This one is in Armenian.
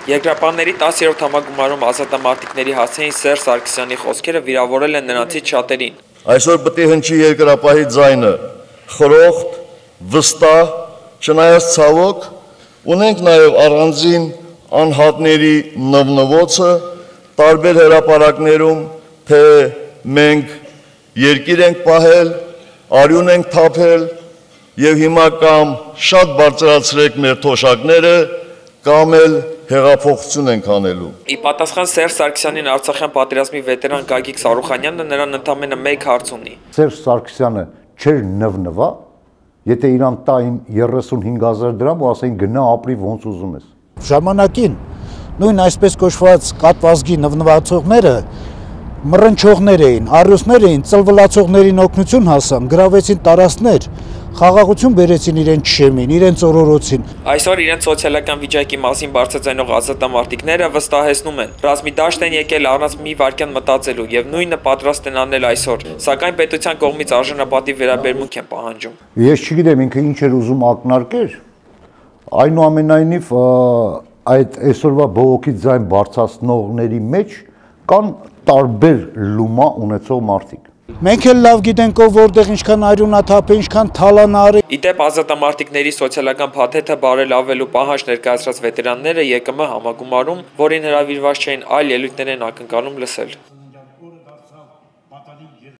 Երկրապահների 10-րդ համագումարում ազատամարտիկների հասցեին Սերժ Սարգսյանի խոսքերը վիրավորել են նրանցից շատերին։ Այսօր պետք է հնչի երկրապահի ձայնը, խրոխտ, վստահ, չնայած ցավոք, ունենք նաև առանձին անհատների նվնվոցը տարբեր հրապարակներում, թե մենք երկիր ենք պահել, արյուն ենք թափել եւ հիմա կամ շատ բարձրացրեք մեր թոշակները, կամ էլ հեղափոխություն ենք անելու։ Ի պատասխան Սերժ Սարգսյանին Արցախյան պատերազմի վետերան Գագիկ Սարուխանյանը նրան ընդամենը մեկ հարց ունի։ Սերժ Սարգսյանը չէր նվնվա, եթե իրան տային 35,000 դրամ ու ասեին գնա ապրի ոնց ուզում ես։ Ժամանակին նույն այսպես կոչված կատվազգի նվնվացողները մռնչողներ էին, առյուծներ էին, ծլվլացողներին օգնություն հասան, գրավեցին տարածքներ, խաղաղություն բերեցին իրենց շեմին, իրենց օրորոցին։ Այսօր իրենց սոցիալական վիճակի մասին բարձրաձայնող ազատամարտիկները վստահեցնում են, ռազմի դաշտ են եկել առանց մի վայրկյան մտածելու եւ նույնը պատրաստ են անել այսօր, սակայն պետության կողմից արժանապատիվ վերաբերմունք են պահանջում։ Ես չգիտեմ ինքը ինչ էր ուզում ակնարկեր, այնուամենայնիվ այդ այսօրվա բողոքի ձայն բարձրացնողների մեջ կան տարբեր լումա ունեցող մարդիկ։ Մենք էլ լավ գիտենք ով որտեղ ինչքան արյունաթափ է, ինչքան թալանարի։ Իդեպ ազատամարտիկների սոցիալական փաթեթը բարելավելու պահանջ ներկայացրած վետերանները ԵԿՄ համագումարում, որին հրավիրված չէին այլ ելույթներ են ակնկալում լսել։